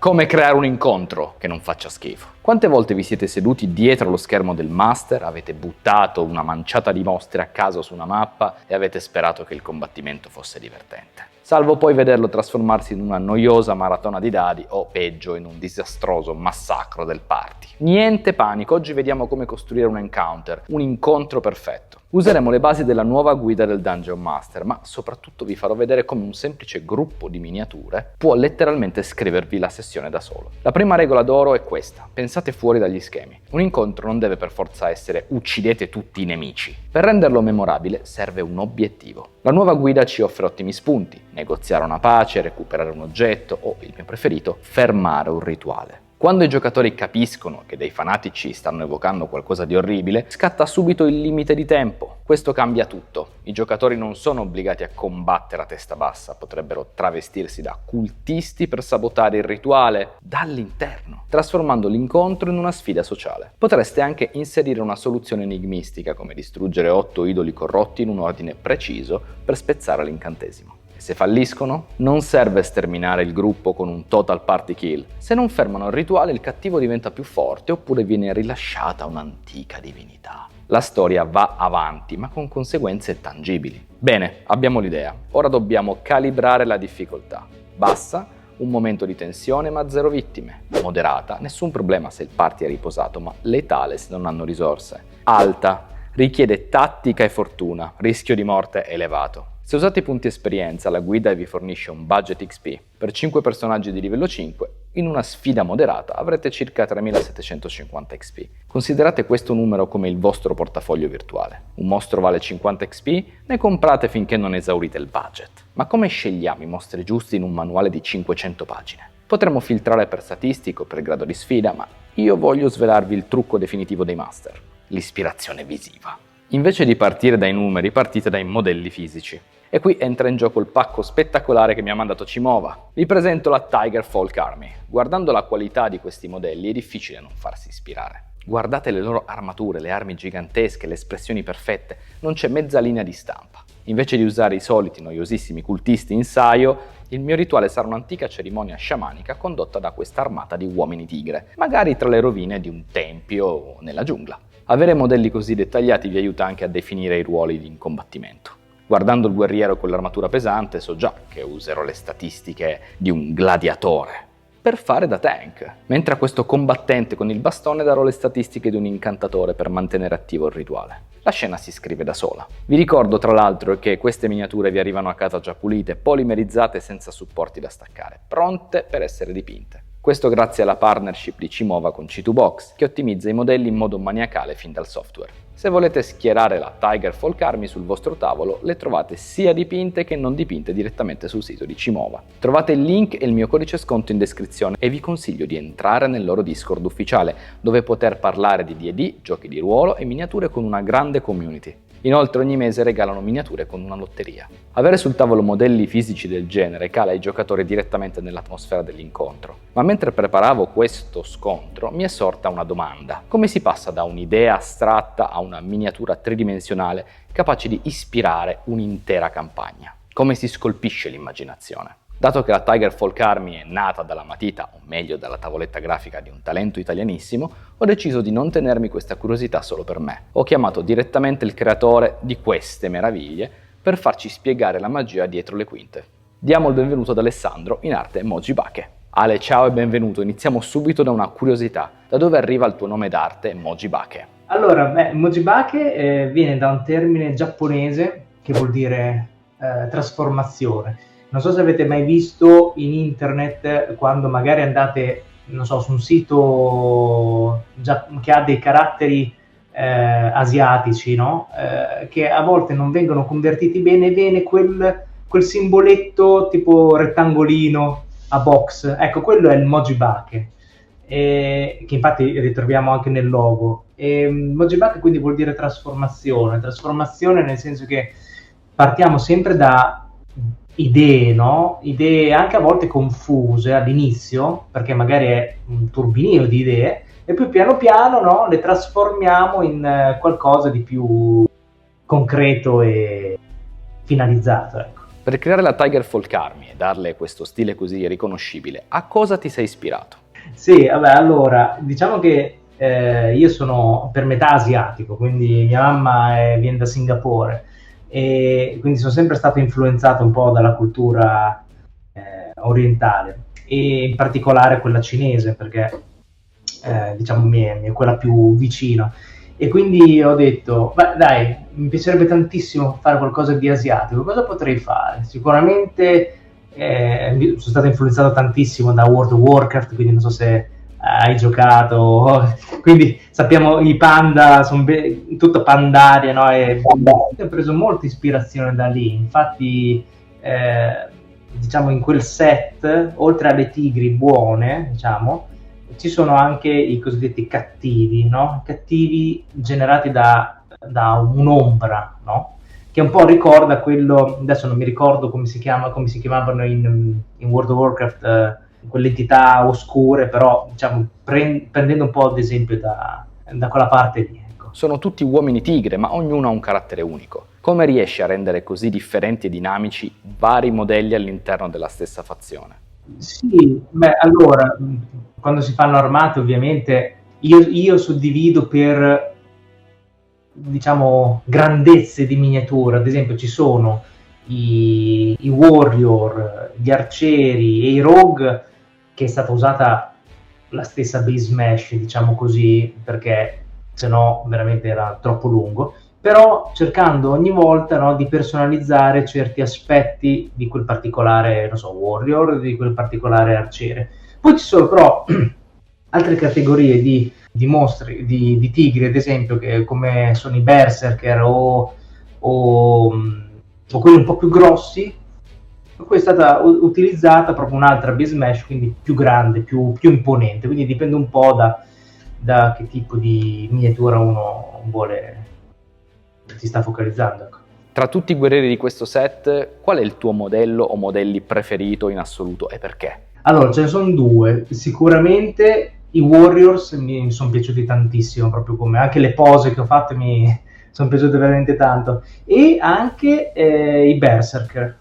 Come creare un incontro che non faccia schifo. Quante volte vi siete seduti dietro lo schermo del master, avete buttato una manciata di mostre a caso su una mappa e avete sperato che il combattimento fosse divertente? Salvo poi vederlo trasformarsi in una noiosa maratona di dadi o, peggio, in un disastroso massacro del party. Niente panico, oggi vediamo come costruire un encounter, un incontro perfetto. Useremo le basi della nuova guida del Dungeon Master, ma soprattutto vi farò vedere come un semplice gruppo di miniature può letteralmente scrivervi la sessione da solo. La prima regola d'oro è questa: pensate fuori dagli schemi. Un incontro non deve per forza essere uccidete tutti i nemici. Per renderlo memorabile serve un obiettivo. La nuova guida ci offre ottimi spunti: negoziare una pace, recuperare un oggetto o, il mio preferito, fermare un rituale. Quando i giocatori capiscono che dei fanatici stanno evocando qualcosa di orribile, scatta subito il limite di tempo. Questo cambia tutto. I giocatori non sono obbligati a combattere a testa bassa, potrebbero travestirsi da cultisti per sabotare il rituale dall'interno, trasformando l'incontro in una sfida sociale. Potreste anche inserire una soluzione enigmistica, come distruggere 8 idoli corrotti in un ordine preciso per spezzare l'incantesimo. Se falliscono, non serve sterminare il gruppo con un total party kill. Se non fermano il rituale, il cattivo diventa più forte oppure viene rilasciata un'antica divinità. La storia va avanti, ma con conseguenze tangibili. Bene, abbiamo l'idea. Ora dobbiamo calibrare la difficoltà. Bassa, un momento di tensione ma 0 vittime. Moderata, nessun problema se il party è riposato, ma letale se non hanno risorse. Alta, richiede tattica e fortuna, rischio di morte elevato. Se usate i punti esperienza, la guida vi fornisce un budget XP. Per 5 personaggi di livello 5, in una sfida moderata avrete circa 3750 XP. Considerate questo numero come il vostro portafoglio virtuale. Un mostro vale 50 XP, ne comprate finché non esaurite il budget. Ma come scegliamo i mostri giusti in un manuale di 500 pagine? Potremmo filtrare per statistico, per grado di sfida, ma io voglio svelarvi il trucco definitivo dei master: l'ispirazione visiva. Invece di partire dai numeri, partite dai modelli fisici. E qui entra in gioco il pacco spettacolare che mi ha mandato Cimova. Vi presento la Tiger Folk Army. Guardando la qualità di questi modelli è difficile non farsi ispirare. Guardate le loro armature, le armi gigantesche, le espressioni perfette, non c'è mezza linea di stampa. Invece di usare i soliti noiosissimi cultisti in saio, il mio rituale sarà un'antica cerimonia sciamanica condotta da questa armata di uomini tigre, magari tra le rovine di un tempio o nella giungla. Avere modelli così dettagliati vi aiuta anche a definire i ruoli in combattimento. Guardando il guerriero con l'armatura pesante so già che userò le statistiche di un gladiatore per fare da tank, mentre a questo combattente con il bastone darò le statistiche di un incantatore per mantenere attivo il rituale. La scena si scrive da sola. Vi ricordo tra l'altro che queste miniature vi arrivano a casa già pulite, polimerizzate senza supporti da staccare, pronte per essere dipinte. Questo grazie alla partnership di Cimova con C2Box, che ottimizza i modelli in modo maniacale fin dal software. Se volete schierare la Tiger Folk Army sul vostro tavolo, le trovate sia dipinte che non dipinte direttamente sul sito di Cimova. Trovate il link e il mio codice sconto in descrizione e vi consiglio di entrare nel loro Discord ufficiale, dove poter parlare di D&D, giochi di ruolo e miniature con una grande community. Inoltre ogni mese regalano miniature con una lotteria. Avere sul tavolo modelli fisici del genere cala i giocatori direttamente nell'atmosfera dell'incontro. Ma mentre preparavo questo scontro mi è sorta una domanda: come si passa da un'idea astratta a una miniatura tridimensionale capace di ispirare un'intera campagna? Come si scolpisce l'immaginazione? Dato che la Tiger Folk Army è nata dalla matita, o meglio dalla tavoletta grafica di un talento italianissimo, ho deciso di non tenermi questa curiosità solo per me. Ho chiamato direttamente il creatore di queste meraviglie per farci spiegare la magia dietro le quinte. Diamo il benvenuto ad Alessandro, in arte Mojibake. Ale, ciao e benvenuto. Iniziamo subito da una curiosità. Da dove arriva il tuo nome d'arte Mojibake? Allora, Mojibake viene da un termine giapponese che vuol dire trasformazione. Non so se avete mai visto in internet, quando magari andate, non so, su un sito che ha dei caratteri asiatici, no? Che a volte non vengono convertiti bene, viene quel simboletto tipo rettangolino a box. Ecco, quello è il Mojibake, che infatti ritroviamo anche nel logo. Mojibake quindi vuol dire trasformazione nel senso che partiamo sempre da idee, no? Idee anche a volte confuse all'inizio, perché magari è un turbinio di idee, e poi piano piano, no, le trasformiamo in qualcosa di più concreto e finalizzato, ecco. Per creare la Tigerfolk Army e darle questo stile così riconoscibile, a cosa ti sei ispirato? Sì, vabbè, allora, diciamo che io sono per metà asiatico, quindi mia mamma viene da Singapore e quindi sono sempre stato influenzato un po' dalla cultura orientale e in particolare quella cinese, perché diciamo mi è quella più vicina. E quindi ho detto, beh dai, mi piacerebbe tantissimo fare qualcosa di asiatico, cosa potrei fare? Sicuramente sono stato influenzato tantissimo da World of Warcraft, quindi non so se hai giocato, quindi sappiamo i panda, sono tutto Pandaria, no? E ho preso molta ispirazione da lì, infatti diciamo in quel set, oltre alle tigri buone, diciamo, ci sono anche i cosiddetti cattivi, no? Cattivi generati da un'ombra, no? Che un po' ricorda quello, adesso non mi ricordo come si chiamavano in World of Warcraft, quelle entità oscure, però diciamo prendendo un po' ad esempio da quella parte lì. Ecco. Sono tutti uomini tigre, ma ognuno ha un carattere unico. Come riesci a rendere così differenti e dinamici vari modelli all'interno della stessa fazione? Sì, beh, allora, quando si fanno armate ovviamente io suddivido per, diciamo, grandezze di miniatura, ad esempio ci sono i warrior, gli arcieri e i rogue, che è stata usata la stessa base mesh, diciamo così, perché se no veramente era troppo lungo, però cercando ogni volta, no, di personalizzare certi aspetti di quel particolare, non so, warrior, di quel particolare arciere. Poi ci sono però altre categorie di mostri, di tigri, ad esempio, che come sono i berserker o quelli un po' più grossi. Poi è stata utilizzata proprio un'altra base mesh, quindi più grande, più imponente, quindi dipende un po' da che tipo di miniatura uno vuole, si sta focalizzando. Ecco. Tra tutti i guerrieri di questo set, qual è il tuo modello o modelli preferito in assoluto e perché? Allora, ce ne sono due. Sicuramente i Warriors mi sono piaciuti tantissimo, proprio come anche le pose che ho fatto mi sono piaciute veramente tanto. E anche i Berserker,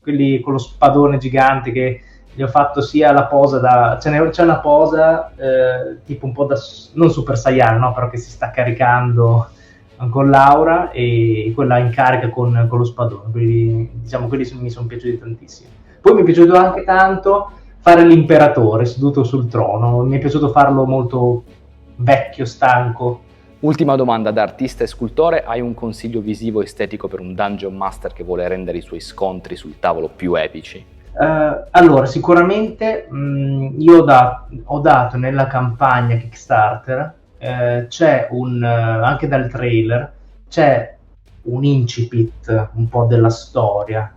quelli con lo spadone gigante che gli ho fatto sia la posa da... C'è una posa tipo un po' da... non Super Saiyan, no? Però che si sta caricando con l'aura e quella in carica con lo spadone. Quindi, diciamo, quelli mi sono piaciuti tantissimo. Poi mi è piaciuto anche tanto fare l'imperatore seduto sul trono. Mi è piaciuto farlo molto vecchio, stanco. Ultima domanda, da artista e scultore, hai un consiglio visivo estetico per un Dungeon Master che vuole rendere i suoi scontri sul tavolo più epici? Allora, sicuramente io ho dato nella campagna Kickstarter, c'è anche dal trailer, c'è un incipit un po' della storia,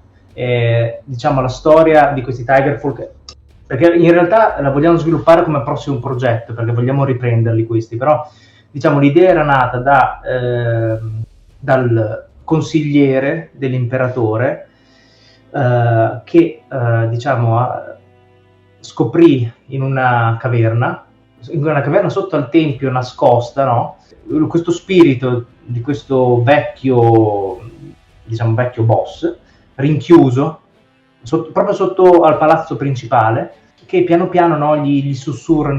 diciamo la storia di questi Tigerfolk, perché in realtà la vogliamo sviluppare come prossimo progetto, perché vogliamo riprenderli questi, però diciamo l'idea era nata dal consigliere dell'imperatore che diciamo scoprì in una caverna sotto al tempio nascosta, no? Questo spirito di questo vecchio boss rinchiuso proprio sotto al palazzo principale, che piano piano, no, gli sussurra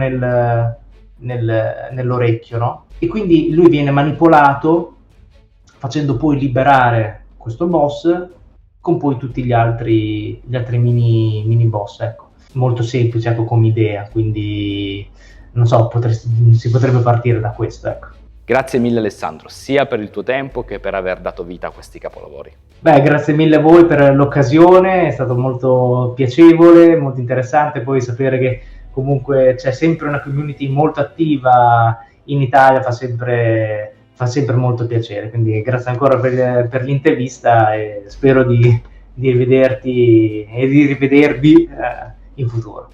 nell'orecchio, no? E quindi lui viene manipolato, facendo poi liberare questo boss con poi tutti gli altri mini boss, ecco. Molto semplice, ecco, come idea, quindi non so, si potrebbe partire da questo, ecco. Grazie mille Alessandro, sia per il tuo tempo che per aver dato vita a questi capolavori. Beh, grazie mille a voi per l'occasione, è stato molto piacevole, molto interessante poi sapere che comunque c'è sempre una community molto attiva in Italia, fa sempre molto piacere, quindi grazie ancora per l'intervista e spero di rivederti e di rivedervi in futuro.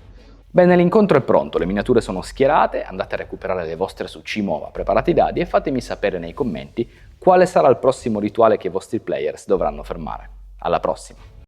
Bene, l'incontro è pronto, le miniature sono schierate, andate a recuperare le vostre su Cimova, preparate i dadi e fatemi sapere nei commenti quale sarà il prossimo rituale che i vostri players dovranno fermare. Alla prossima!